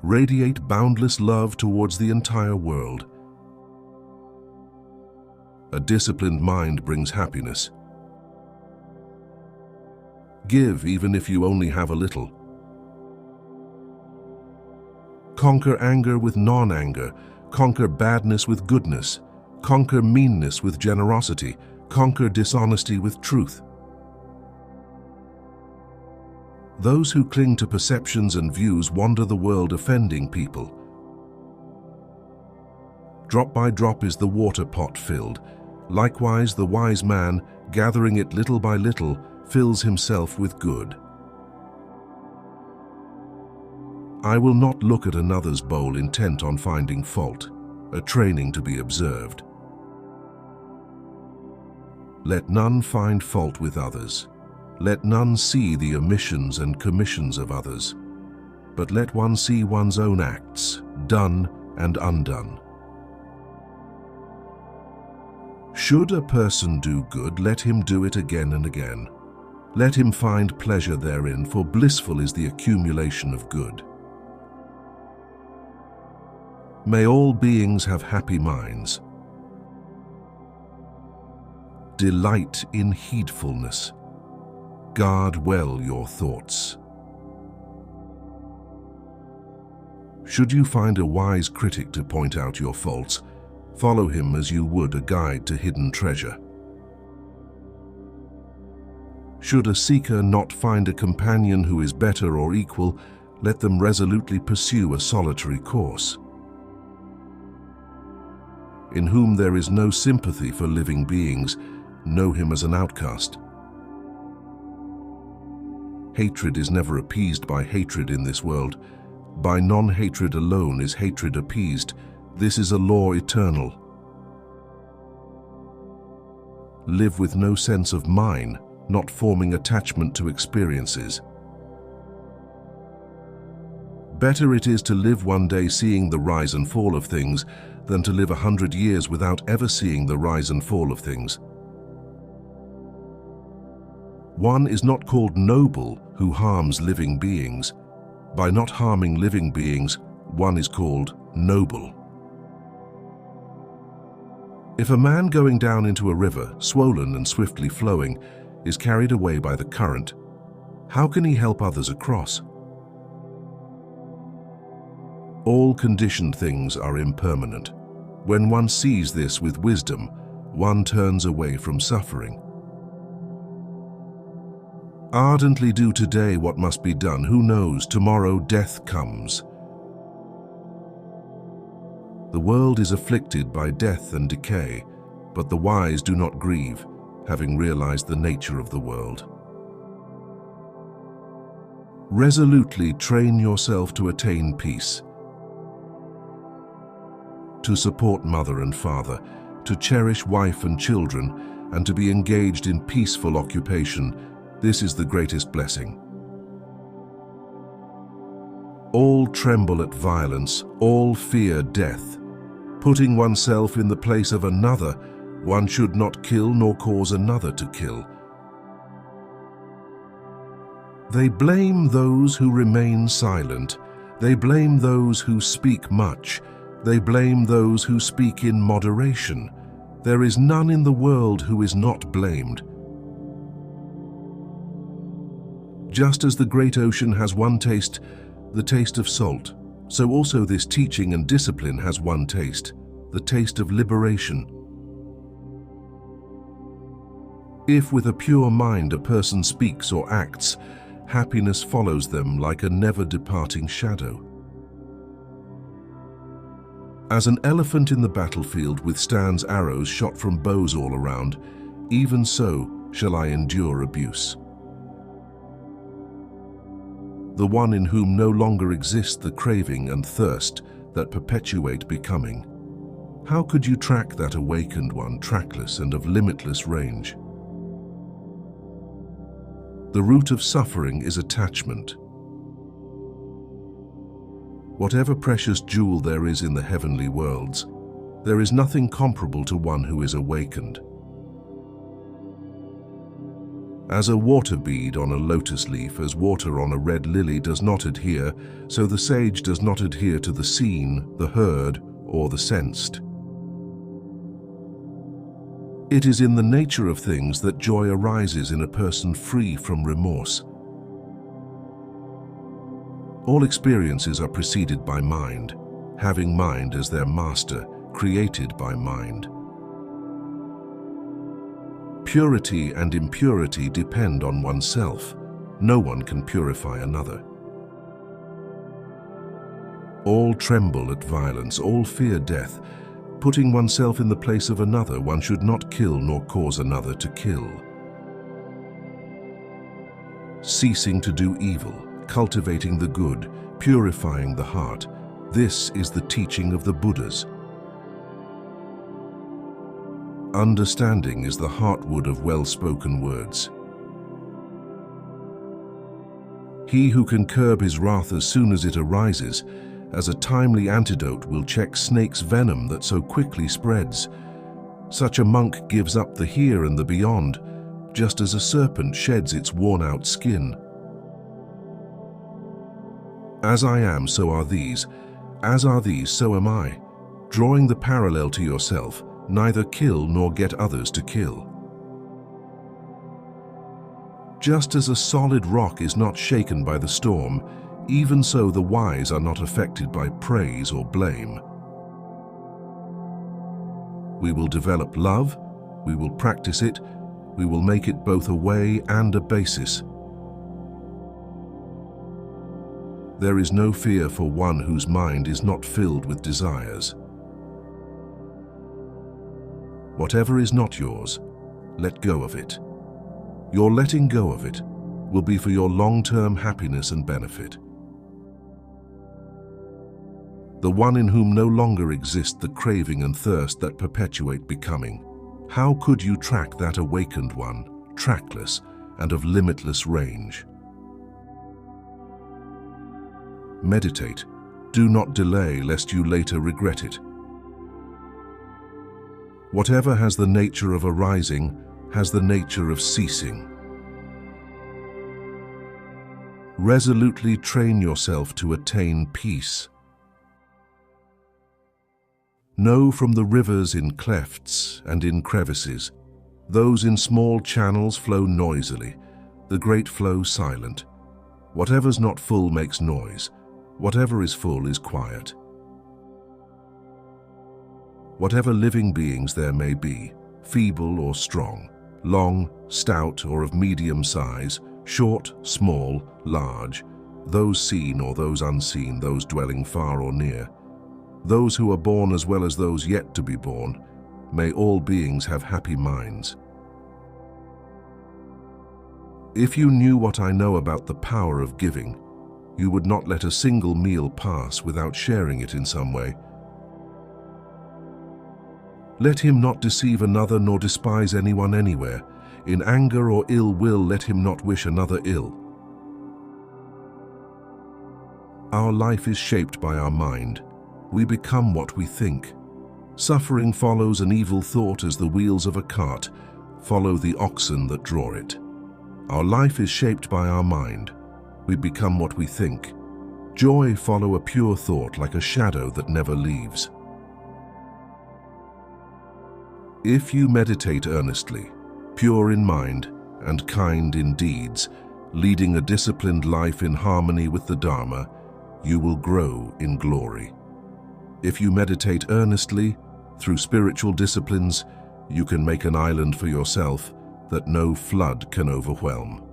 Radiate boundless love towards the entire world. A disciplined mind brings happiness. Give even if you only have a little. Conquer anger with non-anger. Conquer badness with goodness. Conquer meanness with generosity. Conquer dishonesty with truth. Those who cling to perceptions and views wander the world offending people. Drop by drop is the water pot filled. Likewise, the wise man, gathering it little by little, fills himself with good. I will not look at another's bowl intent on finding fault, a training to be observed. Let none find fault with others. Let none see the omissions and commissions of others, but let one see one's own acts, done and undone. Should a person do good, let him do it again and again. Let him find pleasure therein, for blissful is the accumulation of good. May all beings have happy minds. Delight in heedfulness. Guard well your thoughts. Should you find a wise critic to point out your faults, follow him as you would a guide to hidden treasure. Should a seeker not find a companion who is better or equal, let them resolutely pursue a solitary course. In whom there is no sympathy for living beings, know him as an outcast. Hatred is never appeased by hatred in this world. By non-hatred alone is hatred appeased. This is a law eternal. Live with no sense of mine, not forming attachment to experiences. Better it is to live one day seeing the rise and fall of things than to live 100 years without ever seeing the rise and fall of things. One is not called noble who harms living beings. By not harming living beings, one is called noble. If a man going down into a river, swollen and swiftly flowing, is carried away by the current, how can he help others across? All conditioned things are impermanent. When one sees this with wisdom, one turns away from suffering. Ardently do today what must be done. Who knows, tomorrow death comes. The world is afflicted by death and decay, but the wise do not grieve, having realized the nature of the world. Resolutely train yourself to attain peace, to support mother and father, to cherish wife and children, and to be engaged in peaceful occupation. This is the greatest blessing. All tremble at violence, all fear death. Putting oneself in the place of another, one should not kill nor cause another to kill. They blame those who remain silent. They blame those who speak much. They blame those who speak in moderation. There is none in the world who is not blamed. Just as the great ocean has one taste, the taste of salt, so also this teaching and discipline has one taste, the taste of liberation. If with a pure mind a person speaks or acts, happiness follows them like a never-departing shadow. As an elephant in the battlefield withstands arrows shot from bows all around, even so shall I endure abuse. The one in whom no longer exists the craving and thirst that perpetuate becoming. How could you track that awakened one, trackless and of limitless range? The root of suffering is attachment. Whatever precious jewel there is in the heavenly worlds, there is nothing comparable to one who is awakened. As a water bead on a lotus leaf, as water on a red lily does not adhere, so the sage does not adhere to the seen, the heard, or the sensed. It is in the nature of things that joy arises in a person free from remorse. All experiences are preceded by mind, having mind as their master, created by mind. Purity and impurity depend on oneself. No one can purify another. All tremble at violence, all fear death. Putting oneself in the place of another, one should not kill nor cause another to kill. Ceasing to do evil, cultivating the good, purifying the heart. This is the teaching of the Buddhas. Understanding is the heartwood of well-spoken words. He who can curb his wrath as soon as it arises, as a timely antidote, will check snake's venom that so quickly spreads. Such a monk gives up the here and the beyond, just as a serpent sheds its worn-out skin. As I am, so are these. As are these, so am I. Drawing the parallel to yourself, neither kill nor get others to kill. Just as a solid rock is not shaken by the storm, even so the wise are not affected by praise or blame. We will develop love, we will practice it, we will make it both a way and a basis. There is no fear for one whose mind is not filled with desires. Whatever is not yours, let go of it. Your letting go of it will be for your long-term happiness and benefit. The one in whom no longer exist the craving and thirst that perpetuate becoming. How could you track that awakened one, trackless and of limitless range? Meditate. Do not delay lest you later regret it. Whatever has the nature of arising has the nature of ceasing. Resolutely train yourself to attain peace. Know from the rivers in clefts and in crevices, those in small channels flow noisily, the great flow silent. Whatever's not full makes noise, whatever is full is quiet. Whatever living beings there may be, feeble or strong, long, stout or of medium size, short, small, large, those seen or those unseen, those dwelling far or near, those who are born as well as those yet to be born, may all beings have happy minds. If you knew what I know about the power of giving, you would not let a single meal pass without sharing it in some way. Let him not deceive another nor despise anyone anywhere. In anger or ill will, let him not wish another ill. Our life is shaped by our mind. We become what we think. Suffering follows an evil thought as the wheels of a cart follow the oxen that draw it. Our life is shaped by our mind. We become what we think. Joy follow a pure thought like a shadow that never leaves. If you meditate earnestly, pure in mind and kind in deeds, leading a disciplined life in harmony with the Dharma, you will grow in glory. If you meditate earnestly, through spiritual disciplines, you can make an island for yourself that no flood can overwhelm.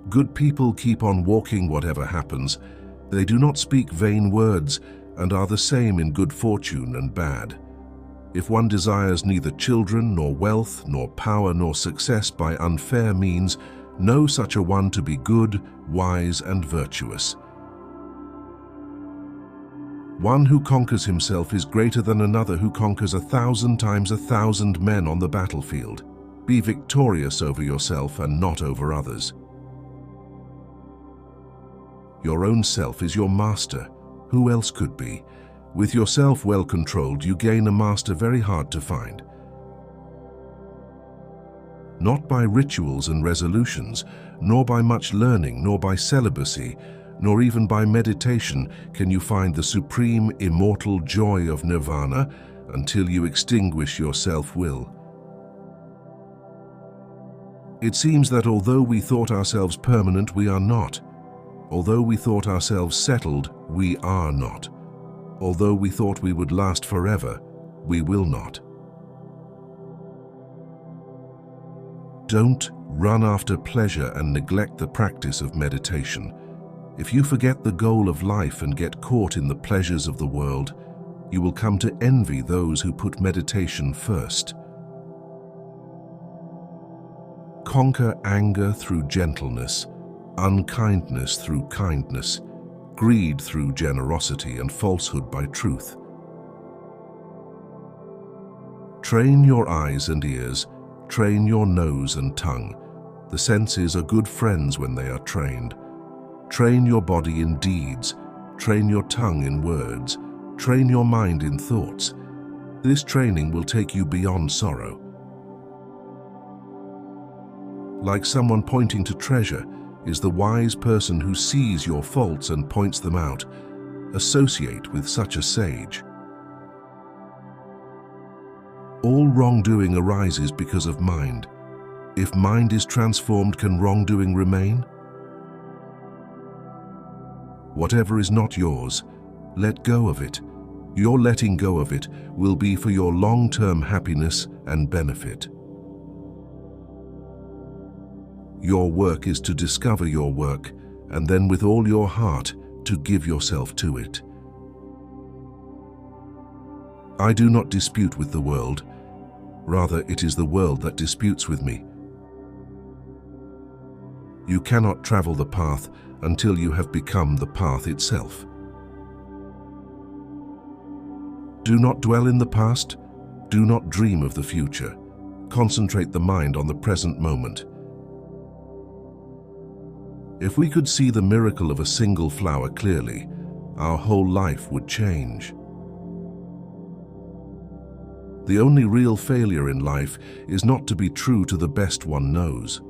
Good people keep on walking whatever happens. They do not speak vain words and are the same in good fortune and bad. If one desires neither children, nor wealth, nor power, nor success by unfair means, know such a one to be good, wise, and virtuous. One who conquers himself is greater than another who conquers 1,000 times 1,000 men on the battlefield. Be victorious over yourself and not over others. Your own self is your master. Who else could be? With yourself well controlled, you gain a master very hard to find. Not by rituals and resolutions, nor by much learning, nor by celibacy, nor even by meditation can you find the supreme immortal joy of nirvana until you extinguish your self-will. It seems that although we thought ourselves permanent, we are not. Although we thought ourselves settled, we are not. Although we thought we would last forever, we will not. Don't run after pleasure and neglect the practice of meditation. If you forget the goal of life and get caught in the pleasures of the world, you will come to envy those who put meditation first. Conquer anger through gentleness, unkindness through kindness, greed through generosity, and falsehood by truth. Train your eyes and ears, train your nose and tongue. The senses are good friends when they are trained. Train your body in deeds, train your tongue in words, train your mind in thoughts. This training will take you beyond sorrow. Like someone pointing to treasure is the wise person who sees your faults and points them out. Associate with such a sage. All wrongdoing arises because of mind. If mind is transformed, can wrongdoing remain? Whatever is not yours, let go of it. Your letting go of it will be for your long-term happiness and benefit. Your work is to discover your work, and then with all your heart to give yourself to it. I do not dispute with the world. Rather, it is the world that disputes with me. You cannot travel the path until you have become the path itself. Do not dwell in the past. Do not dream of the future. Concentrate the mind on the present moment. If we could see the miracle of a single flower clearly, our whole life would change. The only real failure in life is not to be true to the best one knows.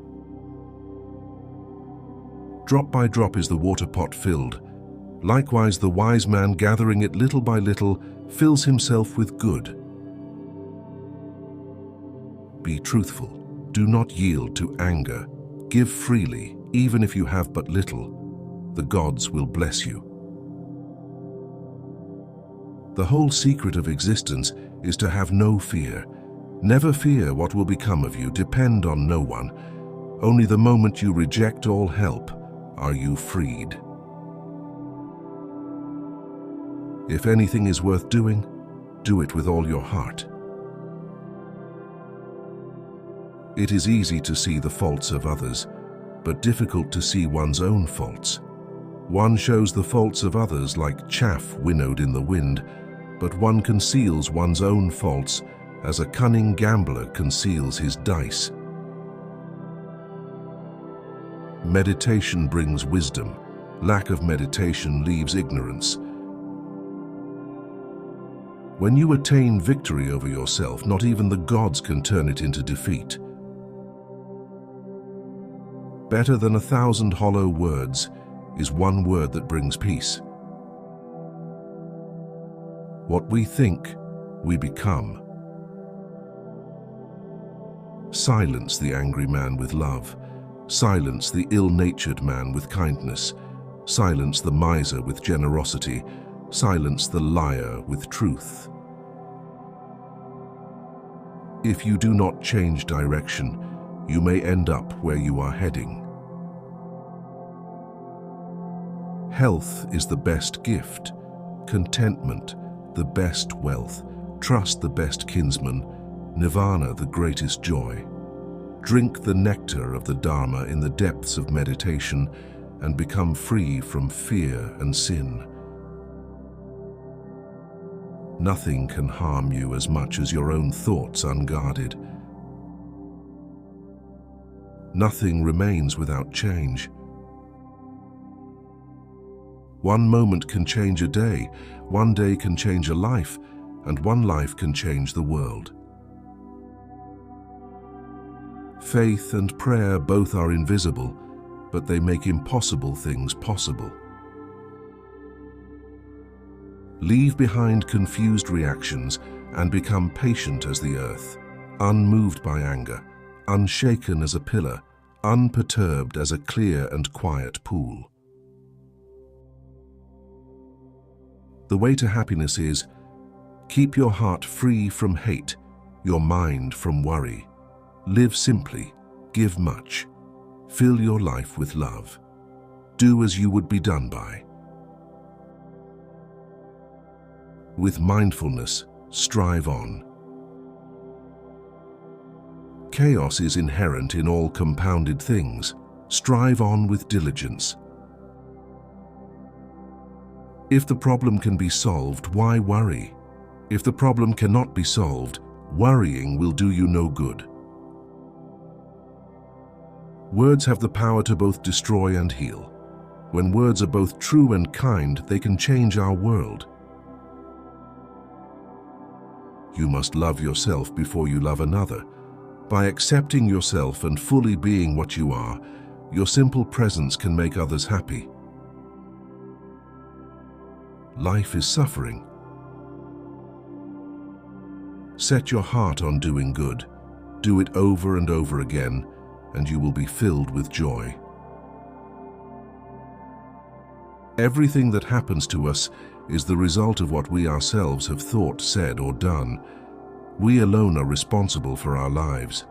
Drop by drop is the water pot filled. Likewise, the wise man, gathering it little by little, fills himself with good. Be truthful. Do not yield to anger. Give freely, even if you have but little. The gods will bless you. The whole secret of existence is to have no fear. Never fear what will become of you. Depend on no one. Only the moment you reject all help are you freed. If anything is worth doing, do it with all your heart. It is easy to see the faults of others, but difficult to see one's own faults. One shows the faults of others like chaff winnowed in the wind, but one conceals one's own faults as a cunning gambler conceals his dice. Meditation brings wisdom. Lack of meditation leaves ignorance. When you attain victory over yourself, not even the gods can turn it into defeat. Better than 1,000 hollow words is one word that brings peace. What we think, we become. Silence the angry man with love. Silence the ill-natured man with kindness. Silence the miser with generosity. Silence the liar with truth. If you do not change direction, you may end up where you are heading. Health is the best gift. Contentment, the best wealth. Trust, the best kinsman. Nirvana, the greatest joy. Drink the nectar of the Dharma in the depths of meditation and become free from fear and sin. Nothing can harm you as much as your own thoughts unguarded. Nothing remains without change. One moment can change a day, one day can change a life, and one life can change the world. Faith and prayer both are invisible, but they make impossible things possible. Leave behind confused reactions and become patient as the earth, unmoved by anger, unshaken as a pillar, unperturbed as a clear and quiet pool. The way to happiness is, keep your heart free from hate, your mind from worry. Live simply, give much. Fill your life with love. Do as you would be done by. With mindfulness, strive on. Chaos is inherent in all compounded things. Strive on with diligence. If the problem can be solved, why worry? If the problem cannot be solved, worrying will do you no good. Words have the power to both destroy and heal. When words are both true and kind, they can change our world. You must love yourself before you love another. By accepting yourself and fully being what you are, your simple presence can make others happy. Life is suffering. Set your heart on doing good. Do it over and over again, and you will be filled with joy. Everything that happens to us is the result of what we ourselves have thought, said, or done. We alone are responsible for our lives.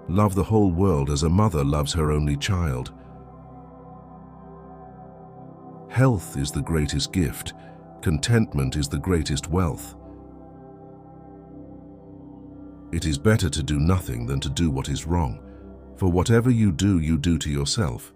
Love the whole world as a mother loves her only child. Health is the greatest gift. Contentment is the greatest wealth. It is better to do nothing than to do what is wrong, for whatever you do to yourself.